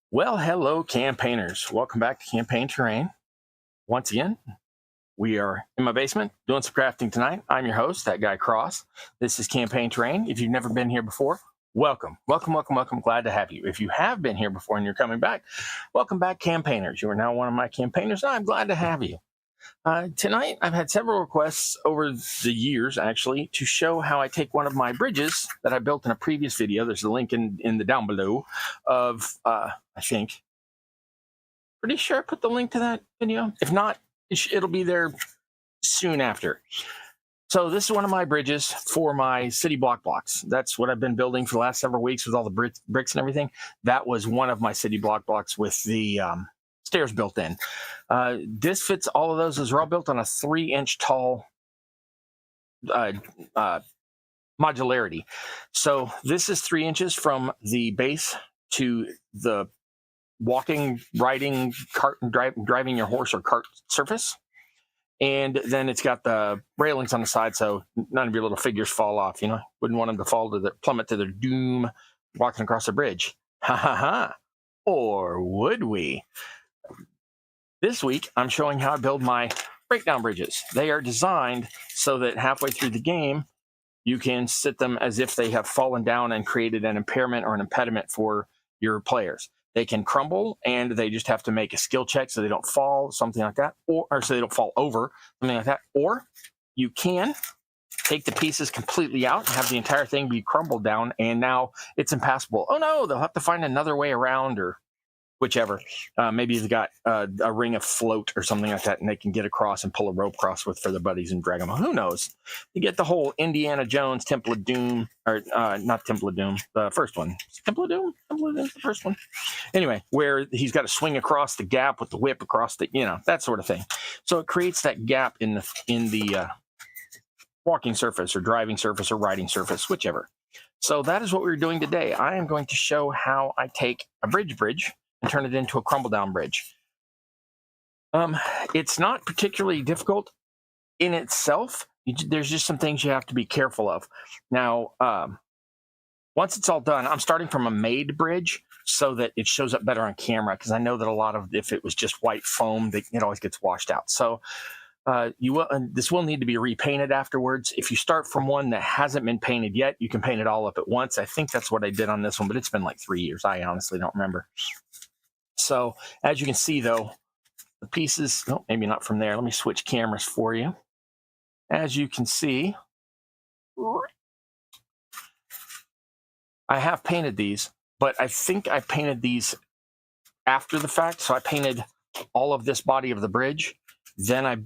Well, hello, campaigners. Welcome back to Campaign Terrain. Once again, we are in my basement doing some crafting tonight. I'm your host, that guy Cross. This is Campaign Terrain. If you've never been here before, welcome. Glad to have you. If you have been here before and you're coming back, welcome back, campaigners. You are now one of my campaigners, and I'm glad to have you. Tonight, I've had several requests over the years, actually, to show how I take one of my bridges that I built in a previous video. There's a link in the down below of, I think, pretty sure I put the link to that video. If not, it'll be there soon after. So this is one of my bridges for my city block blocks. That's what I've been building for the last several weeks with all the bricks and everything. That was one of my city block blocks with the stairs built in. This fits all of those. Those are all built on a 3-inch tall modularity. So this is 3 inches from the base to the walking, riding, cart, driving your horse or cart surface. And then it's got the railings on the side, so none of your little figures fall off. You know, wouldn't want them to plummet to their doom walking across the bridge. Ha ha ha. Or would we? This week, I'm showing how I build my breakdown bridges. They are designed so that halfway through the game, you can sit them as if they have fallen down and created an impairment or an impediment for your players. They can crumble, and they just have to make a skill check so they don't fall, something like that, or so they don't fall over, something like that. Or you can take the pieces completely out and have the entire thing be crumbled down, and now it's impassable. Oh no, they'll have to find another way around, or whichever. Maybe they've got a ring of float or something like that, and they can get across and pull a rope across for their buddies and drag them. Who knows? You get the whole Indiana Jones Temple of Doom, or not Temple of Doom, the first one. Temple of Doom? Temple of Doom, the first one. Anyway, where he's got to swing across the gap with the whip across the, that sort of thing. So it creates that gap in the walking surface or driving surface or riding surface, whichever. So that is what we're doing today. I am going to show how I take a bridge, and turn it into a crumble down bridge. It's not particularly difficult in itself. There's just some things you have to be careful of. Now, once it's all done, I'm starting from a made bridge so that it shows up better on camera, because I know that if it was just white foam, it always gets washed out. So this will need to be repainted afterwards. If you start from one that hasn't been painted yet, you can paint it all up at once. I think that's what I did on this one, but it's been like 3 years. I honestly don't remember. So as you can see, though, the pieces, no, maybe not from there. Let me switch cameras for you. As you can see, I have painted these, but I think I painted these after the fact. So I painted all of this body of the bridge. Then I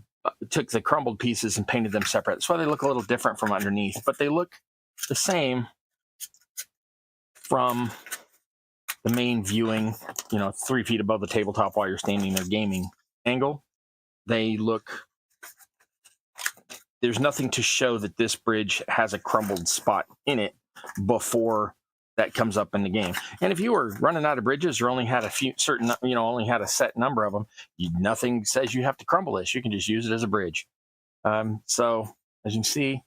took the crumbled pieces and painted them separate. That's why they look a little different from underneath, but they look the same from the main viewing, 3 feet above the tabletop while you're standing there gaming angle. There's nothing to show that this bridge has a crumbled spot in it before that comes up in the game. And if you were running out of bridges or only had only had a set number of them, nothing says you have to crumble this. You can just use it as a bridge. So as you can see,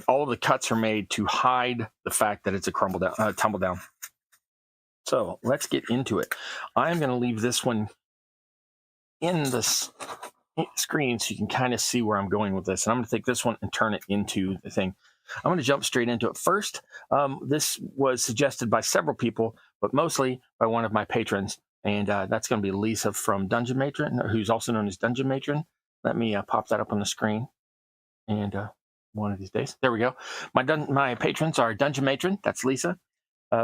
all of the cuts are made to hide the fact that it's a tumble down. So let's get into it. I'm going to leave this one in the screen so you can kind of see where I'm going with this. And I'm going to take this one and turn it into the thing. I'm going to jump straight into it first. This was suggested by several people, but mostly by one of my patrons. And that's going to be Lisa from Dungeon Matron, who's also known as Dungeon Matron. Let me pop that up on the screen. And one of these days, there we go. My patrons are Dungeon Matron. That's Lisa.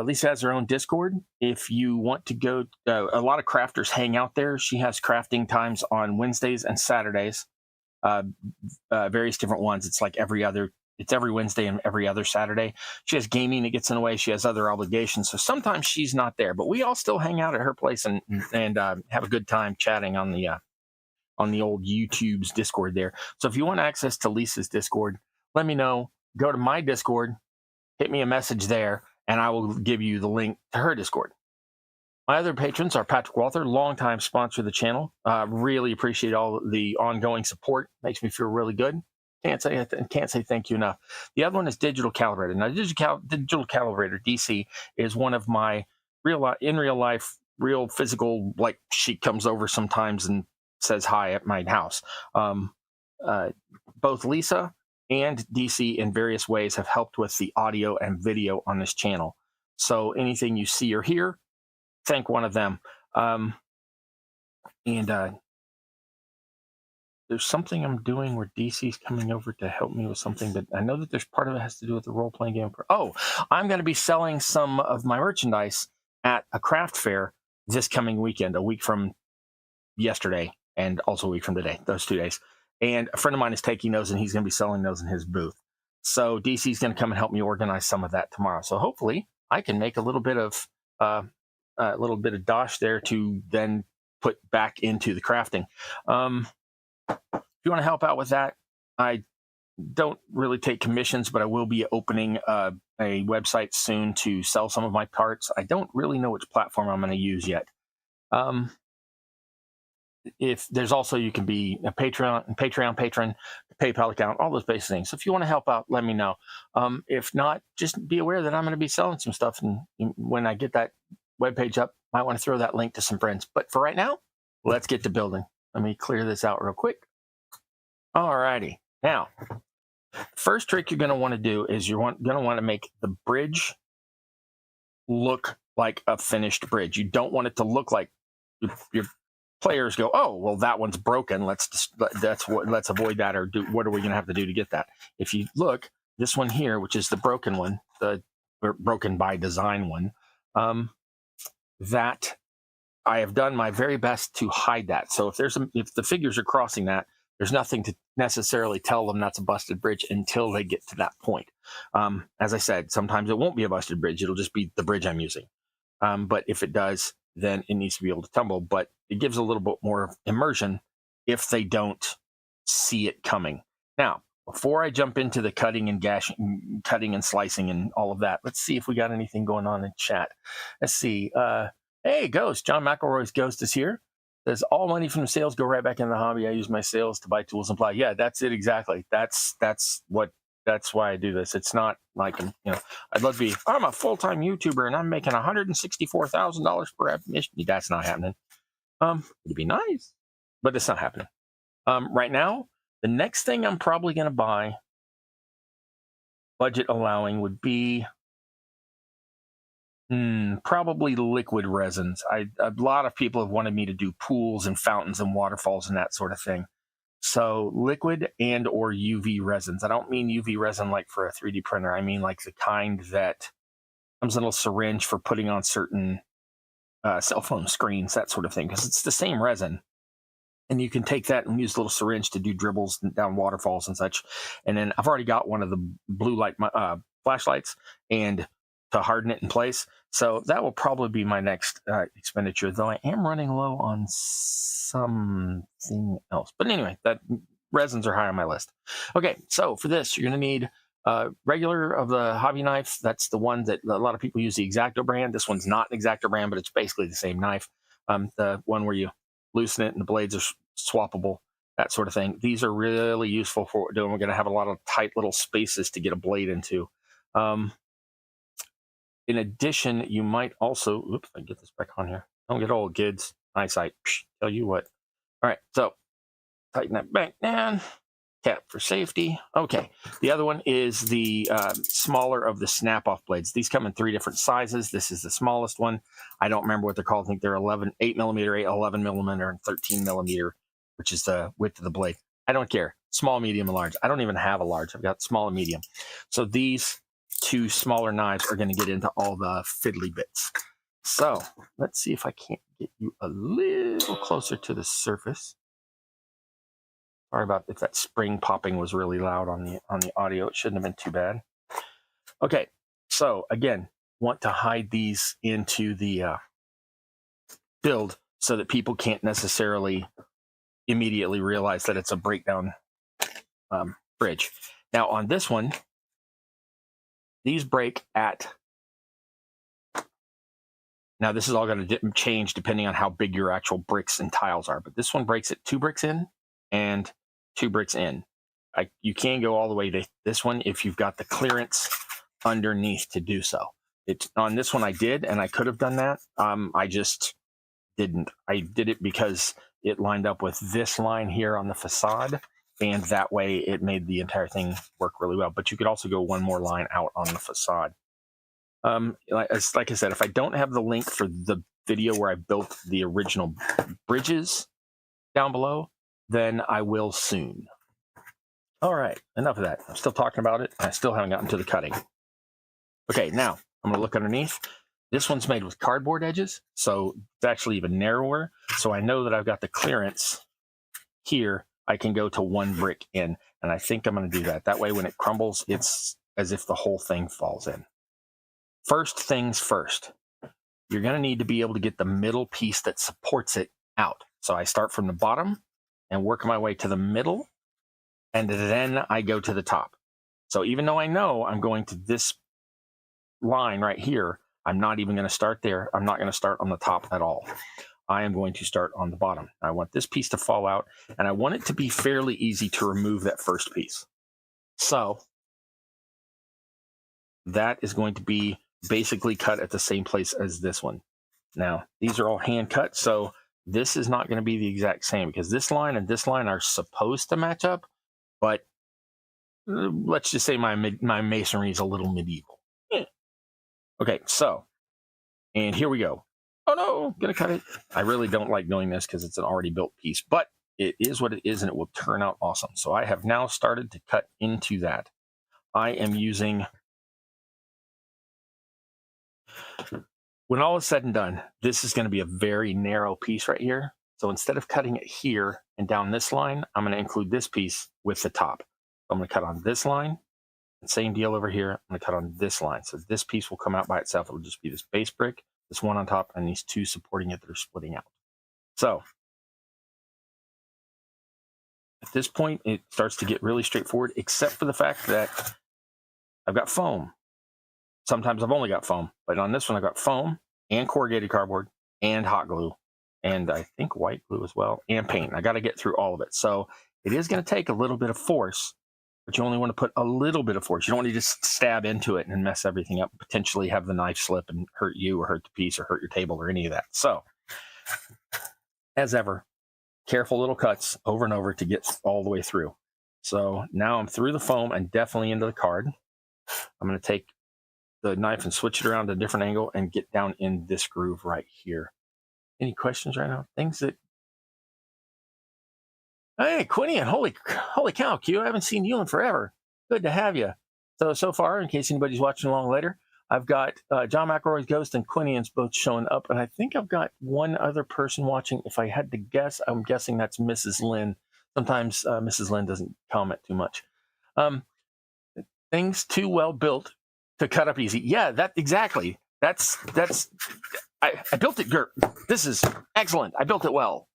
Lisa has her own Discord. If you want to go, a lot of crafters hang out there. She has crafting times on Wednesdays and Saturdays, various different ones. It's like every Wednesday and every other Saturday. She has gaming that gets in the way. She has other obligations. So sometimes she's not there, but we all still hang out at her place and have a good time chatting on the old YouTube's Discord there. So if you want access to Lisa's Discord, let me know. Go to my Discord, hit me a message there, and I will give you the link to her Discord. My other patrons are Patrick Walther, longtime sponsor of the channel. Really appreciate all the ongoing support. Makes me feel really good. can't say thank you enough. The other one is Digital Calibrator. Now, Digital Calibrator DC is one of my in real life, real physical. Like, she comes over sometimes and says hi at my house. Both Lisa and DC in various ways have helped with the audio and video on this channel. So anything you see or hear, thank one of them. There's something I'm doing where DC's coming over to help me with something, but I know that there's part of it has to do with the role-playing game. Oh, I'm going to be selling some of my merchandise at a craft fair this coming weekend, a week from yesterday, and also a week from today, those 2 days. And a friend of mine is taking those, and he's going to be selling those in his booth. So DC's going to come and help me organize some of that tomorrow. So hopefully I can make a little bit of dosh there to then put back into the crafting. If you want to help out with that, I don't really take commissions, but I will be opening a website soon to sell some of my parts. I don't really know which platform I'm going to use yet. If there's also, you can be a Patreon patron, PayPal account, all those basic things. So if you want to help out, let me know. If not, just be aware that I'm going to be selling some stuff, and when I get that webpage up, I might want to throw that link to some friends. But for right now, let's get to building. Let me clear this out real quick. All righty. Now, first trick you're going to want to do is you're going to want to make the bridge look like a finished bridge. You don't want it to look like your players go, oh, well, that one's broken. Let's avoid that, or what are we going to have to do to get that? If you look, this one here, which is the broken one, the broken by design one, that I have done my very best to hide that. So if the figures are crossing that, there's nothing to necessarily tell them that's a busted bridge until they get to that point. As I said, sometimes it won't be a busted bridge. It'll just be the bridge I'm using. But if it does, then it needs to be able to tumble. But it gives a little bit more immersion if they don't see it coming. Now, before I jump into the cutting and slicing and all of that, let's see if we got anything going on in chat. Let's see. Hey, Ghost. John McElroy's Ghost is here. Says, all money from the sales go right back in the hobby. I use my sales to buy tools and ply. Yeah, that's it exactly. That's why I do this. It's not like, I'd love to be, I'm a full-time YouTuber and I'm making $164,000 per emission. That's not happening. It'd be nice, but it's not happening. Right now, the next thing I'm probably going to buy, budget allowing, would be probably liquid resins. A lot of people have wanted me to do pools and fountains and waterfalls and that sort of thing. So liquid and or UV resins. I don't mean UV resin like for a 3D printer. I mean like the kind that comes in a little syringe for putting on certain cell phone screens, that sort of thing, because it's the same resin. And you can take that and use a little syringe to do dribbles down waterfalls and such. And then I've already got one of the blue light flashlights and to harden it in place. So that will probably be my next expenditure, though I am running low on something else. But anyway, that resins are high on my list. Okay, so for this, you're going to need regular of the hobby knife. That's the one that a lot of people use, the X-Acto brand. This one's not an X-Acto brand, but it's basically the same knife. The one where you loosen it and the blades are swappable, that sort of thing. These are really useful for what we're doing. We're going to have a lot of tight little spaces to get a blade into. In addition, you might also, oops, I get this back on here. Don't get old, kids. Eyesight, tell you what. All right, so tighten that back down. Cap for safety. Okay, the other one is the smaller of the snap-off blades. These come in 3 different sizes. This is the smallest one. I don't remember what they're called. I think they're 8 millimeter, 11 millimeter, and 13 millimeter, which is the width of the blade. I don't care. Small, medium, and large. I don't even have a large. I've got small and medium. So these 2 smaller knives are going to get into all the fiddly bits. So let's see if I can't get you a little closer to the surface. Sorry about if that spring popping was really loud on the audio. It shouldn't have been too bad. Okay, so again, want to hide these into the build so that people can't necessarily immediately realize that it's a breakdown bridge. Now on this one, these break at, now this is all going to change depending on how big your actual bricks and tiles are, but this one breaks at 2 bricks in and 2 bricks in. you can go all the way to this one if you've got the clearance underneath to do so. On this one I did, and I could have done that. I just didn't. I did it because it lined up with this line here on the facade, and that way it made the entire thing work really well. But you could also go one more line out on the facade. Like I said, if I don't have the link for the video where I built the original bridges down below, then I will soon. All right, enough of that. I'm still talking about it. I still haven't gotten to the cutting. Okay, now I'm going to look underneath. This one's made with cardboard edges, so it's actually even narrower. So I know that I've got the clearance here. I can go to one brick in, and I think I'm going to do that. That way when it crumbles, it's as if the whole thing falls in. First things first, you're going to need to be able to get the middle piece that supports it out. So I start from the bottom and work my way to the middle, and then I go to the top. So even though I know I'm going to this line right here, I'm not even going to start there. I'm not going to start on the top at all. I am going to start on the bottom. I want this piece to fall out, and I want it to be fairly easy to remove that first piece. So that is going to be basically cut at the same place as this one. Now, these are all hand cut, so this is not going to be the exact same because this line and this line are supposed to match up, but let's just say my masonry is a little medieval. Okay, so, and here we go. Oh no, gonna cut it. I really don't like doing this because it's an already built piece, but it is what it is and it will turn out awesome. So I have now started to cut into that. I am using, when all is said and done, this is going to be a very narrow piece right here. So instead of cutting it here and down this line, I'm going to include this piece with the top. So I'm going to cut on this line. Same deal over here. I'm going to cut on this line. So this piece will come out by itself. It will just be this base brick, this one on top, and these two supporting it that are splitting out. So at this point, it starts to get really straightforward, except for the fact that I've got foam. Sometimes I've only got foam, but on this one, I've got foam and corrugated cardboard and hot glue, and I think white glue as well, and paint. I got to get through all of it. So it is going to take a little bit of force, but you only want to put a little bit of force. You don't want to just stab into it and mess everything up, potentially have the knife slip and hurt you or hurt the piece or hurt your table or any of that. So, as ever, careful little cuts over and over to get all the way through. So now I'm through the foam and definitely into the card. I'm going to take the knife and switch it around to a different angle and get down in this groove right here. Any questions right now? Things that... Hey, Quinian, holy cow, Q, I haven't seen you in forever. Good to have you. So far, in case anybody's watching along later, I've got John McElroy's Ghost and Quinian's both showing up, and I think I've got one other person watching. If I had to guess, I'm guessing that's Mrs. Lynn. Sometimes Mrs. Lynn doesn't comment too much. Things too well built to cut up easy. Yeah, that exactly. I built it, Gert. This is excellent. I built it well,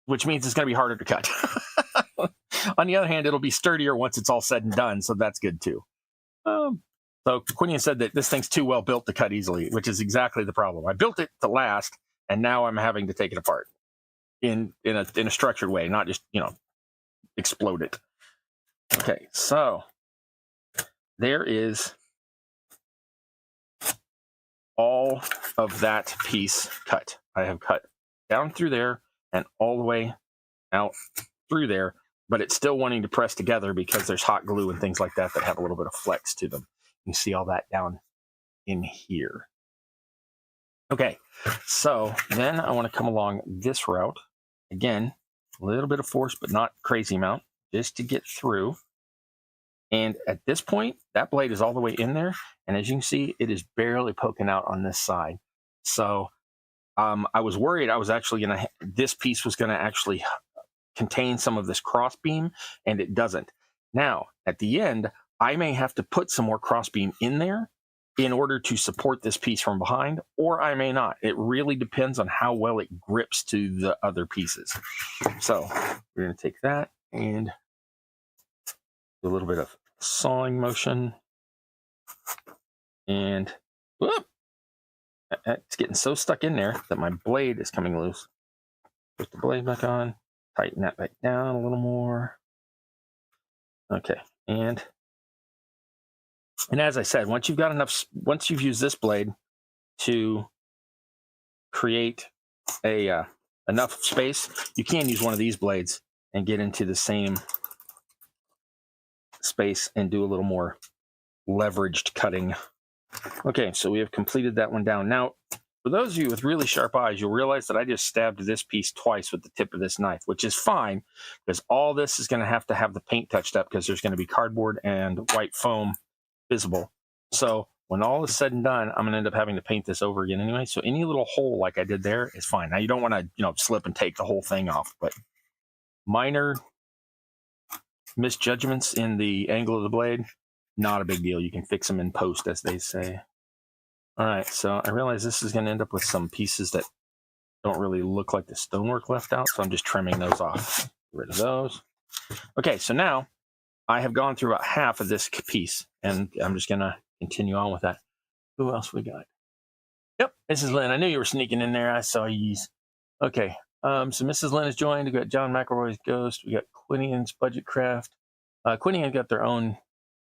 which means it's going to be harder to cut. On the other hand, it'll be sturdier once it's all said and done, so that's good too. So Quinian said that this thing's too well built to cut easily, which is exactly the problem. I built it to last, and now I'm having to take it apart in a structured way, not just, explode it. Okay, so there is all of that piece cut. I have cut down through there and all the way out through there, but it's still wanting to press together because there's hot glue and things like that that have a little bit of flex to them. You see all that down in here. Okay, so then I want to come along this route. Again, a little bit of force, but not crazy amount, just to get through. And at this point, that blade is all the way in there. And as you can see, it is barely poking out on this side. So I was worried I was actually going to, this piece was going to actually contain some of this cross beam, and it doesn't. Now, at the end, I may have to put some more cross beam in there in order to support this piece from behind, or I may not. It really depends on how well it grips to the other pieces. So we're going to take that and do a little bit of sawing motion. And whoop, it's getting so stuck in there that my blade is coming loose. Put the blade back on, tighten that back down a little more. Okay, and as I said, once you've got enough, once you've used this blade to create a enough space, you can use one of these blades and get into the same space and do a little more leveraged cutting. Okay, so we have completed that one down. Now, for those of you with really sharp eyes, you'll realize that I just stabbed this piece twice with the tip of this knife, which is fine, because all this is going to have the paint touched up, because there's going to be cardboard and white foam visible. So when all is said and done, I'm going to end up having to paint this over again anyway. So any little hole like I did there is fine. Now, you don't want to, slip and take the whole thing off, but minor misjudgments in the angle of the blade, not a big deal. You can fix them in post, as they say. All right, so I realize this is going to end up with some pieces that don't really look like the stonework left out, so I'm just trimming those off. Get rid of those. Okay, so now I have gone through about half of this piece, and I'm just going to continue on with that. Who else we got? Yep, Mrs. Lynn. I knew you were sneaking in there. I saw you. Okay, so Mrs. Lynn has joined. We got John McElroy's Ghost. We got Quinian's Budget Craft. Quinian got their own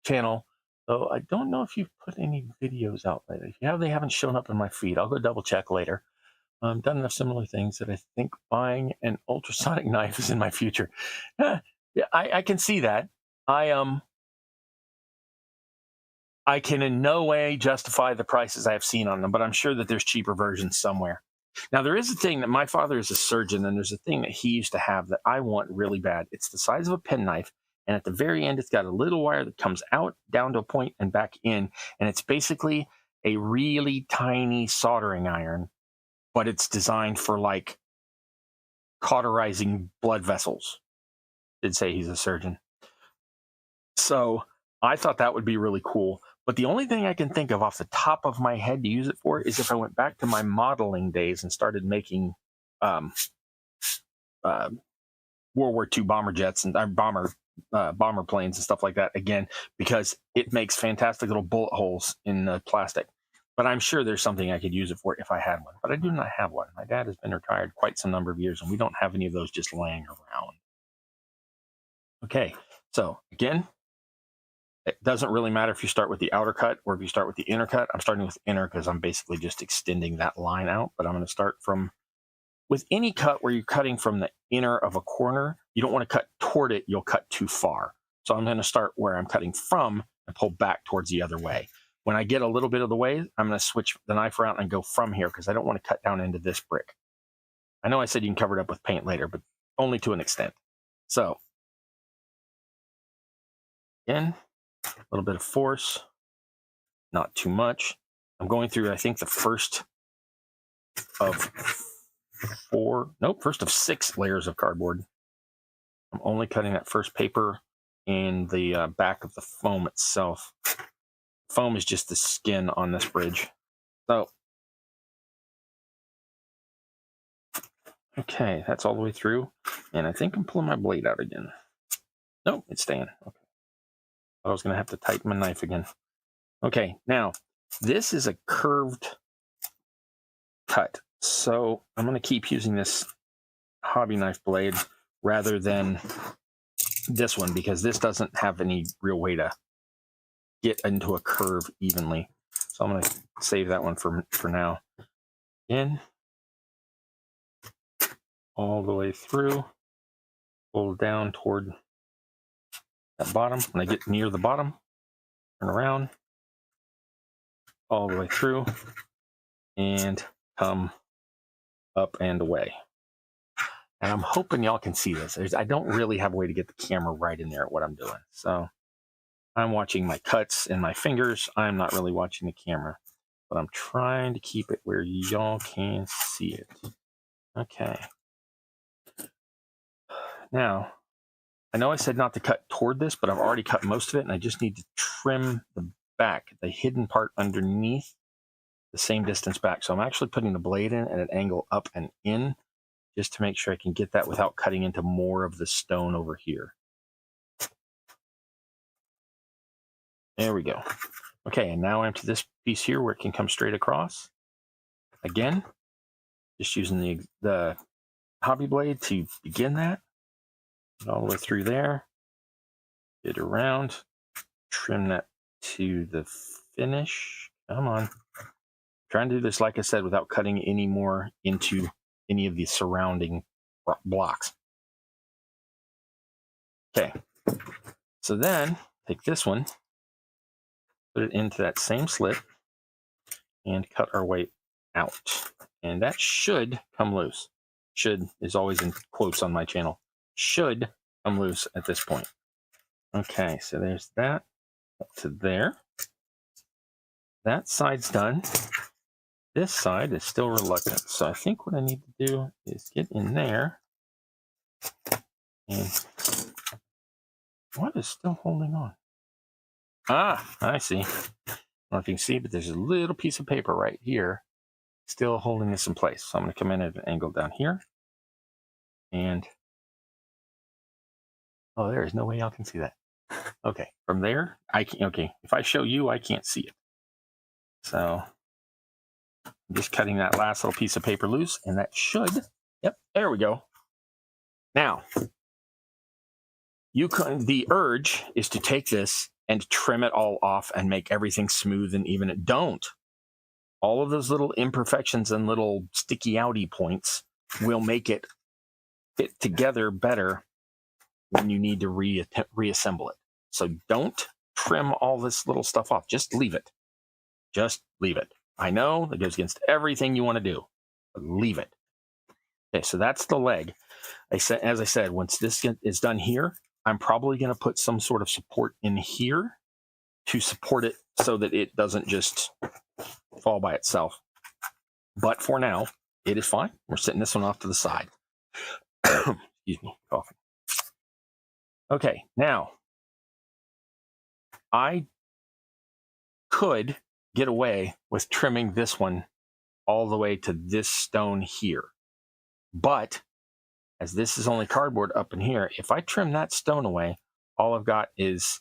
channel. So I don't know if you've put any videos out lately. If you have, they haven't shown up in my feed. I'll go double check later. Done enough similar things that I think buying an ultrasonic knife is in my future. Yeah, I can see that. I can in no way justify the prices I have seen on them, but I'm sure that there's cheaper versions somewhere. Now, there is a thing that my father is a surgeon, and there's a thing that he used to have that I want really bad. It's the size of a penknife. And at the very end, it's got a little wire that comes out, down to a point, and back in. And it's basically a really tiny soldering iron, but it's designed for, like, cauterizing blood vessels. Did say he's a surgeon. So I thought that would be really cool. But the only thing I can think of off the top of my head to use it for is if I went back to my modeling days and started making World War II bomber jets and bomber planes and stuff like that again, because it makes fantastic little bullet holes in the plastic. But I'm sure there's something I could use it for if I had one. But I do not have one. My dad has been retired quite some number of years, and we don't have any of those just laying around. Okay, so again, it doesn't really matter if you start with the outer cut or if you start with the inner cut. I'm starting with inner because I'm basically just extending that line out. But I'm going to start from, with any cut where you're cutting from the inner of a corner, you don't want to cut toward it. You'll cut too far. So I'm going to start where I'm cutting from and pull back towards the other way. When I get a little bit of the way, I'm going to switch the knife around and go from here because I don't want to cut down into this brick. I know I said you can cover it up with paint later, but only to an extent. So again, a little bit of force, not too much. I'm going through, I think, the first of first of 6 layers of cardboard. I'm only cutting that first paper and the back of the foam itself. Foam is just the skin on this bridge. So, okay, that's all the way through. And I think I'm pulling my blade out again. Nope, it's staying. Okay. I was going to have to tighten my knife again. Okay, now, this is a curved cut. So I'm going to keep using this hobby knife blade rather than this one, because this doesn't have any real way to get into a curve evenly. So I'm going to save that one for now. In, all the way through, pull down toward that bottom. When I get near the bottom, turn around, all the way through, and come up and away. And I'm hoping y'all can see this. I don't really have a way to get the camera right in there at what I'm doing. So I'm watching my cuts and my fingers. I'm not really watching the camera, but I'm trying to keep it where y'all can see it. Okay. Now, I know I said not to cut toward this, but I've already cut most of it, and I just need to trim the back, the hidden part underneath, the same distance back. So I'm actually putting the blade in at an angle up and in, just to make sure I can get that without cutting into more of the stone over here. There we go. Okay, and now I'm to this piece here where it can come straight across. Again, just using the hobby blade to begin that. All the way through there. it around, trim that to the finish. Come on. Trying to do this, like I said, without cutting any more into any of the surrounding blocks. Okay. So then take this one, put it into that same slit, and cut our way out. And that should come loose. Should is always in quotes on my channel. Should come loose at this point. Okay, so there's that up to there. That side's done. This side is still reluctant. So I think what I need to do is get in there. And what is still holding on? Ah, I see. I don't know if you can see, but there's a little piece of paper right here still holding this in place. So I'm going to come in at an angle down here. And, oh, there is no way y'all can see that. Okay, from there, I can, okay, if I show you, I can't see it. So I'm just cutting that last little piece of paper loose, and that should, yep, there we go. Now, the urge is to take this and trim it all off and make everything smooth and even. Don't. All of those little imperfections and little sticky outy points will make it fit together better when you need to reassemble it. So don't trim all this little stuff off. Just leave it. Just leave it. I know that goes against everything you want to do, but leave it. Okay, so that's the leg. As I said, once this is done here, I'm probably going to put some sort of support in here to support it so that it doesn't just fall by itself. But for now, it is fine. We're setting this one off to the side. Excuse me, coughing. Okay, now, I could get away with trimming this one all the way to this stone here. But as this is only cardboard up in here, if I trim that stone away, all I've got is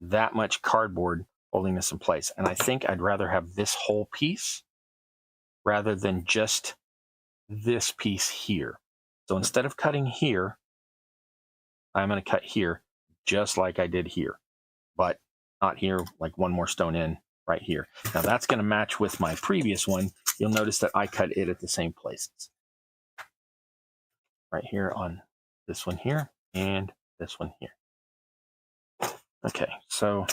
that much cardboard holding this in place. And I think I'd rather have this whole piece rather than just this piece here. So instead of cutting here, I'm going to cut here just like I did here, but not here, like one more stone in right here. Now that's going to match with my previous one. You'll notice that I cut it at the same places. Right here on this one here and this one here. Okay, so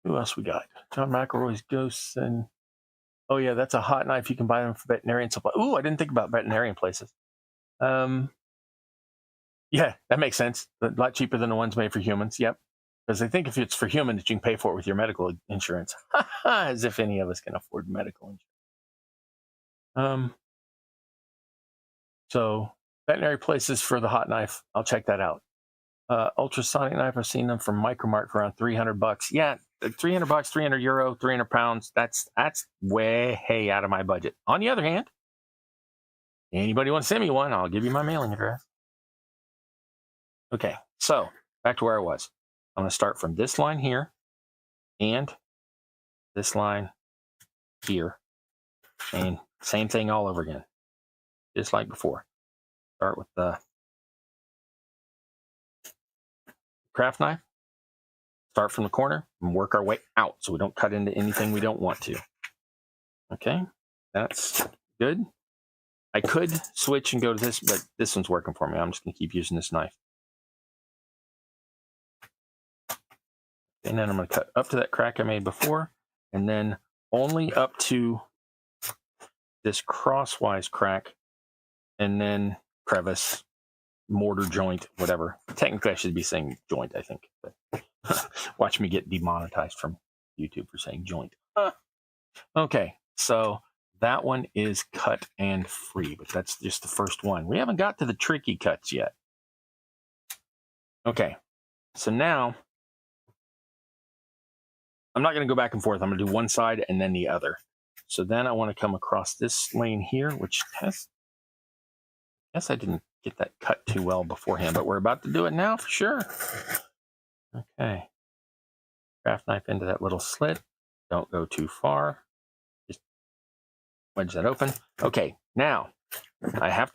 who else we got? John McElroy's Ghosts, and oh yeah, that's a hot knife. You can buy them for veterinarian supply. Ooh, I didn't think about veterinarian places. Yeah, that makes sense. A lot cheaper than the ones made for humans. Yep. Because I think if it's for humans, you can pay for it with your medical insurance. As if any of us can afford medical insurance. So veterinary places for the hot knife, I'll check that out. Ultrasonic knife, I've seen them from Micromark for around $300. Yeah, $300, 300 euro, 300 pounds. That's way out of my budget. On the other hand, anybody want to send me one, I'll give you my mailing address. Okay, so back to where I was. I'm going to start from this line here and this line here. And same thing all over again, just like before. Start with the craft knife, start from the corner and work our way out so we don't cut into anything we don't want to. Okay, that's good. I could switch and go to this, but this one's working for me. I'm just going to keep using this knife. And then I'm going to cut up to that crack I made before, and then only up to this crosswise crack, and then crevice, mortar joint, whatever. Technically, I should be saying joint, I think. But watch me get demonetized from YouTube for saying joint. Okay, so that one is cut and free, but that's just the first one. We haven't got to the tricky cuts yet. Okay, so now I'm not going to go back and forth. I'm going to do one side and then the other. So then I want to come across this lane here, which has, I guess I didn't get that cut too well beforehand, but we're about to do it now for sure. Okay. Craft knife into that little slit. Don't go too far. Just wedge that open. Okay, now I have to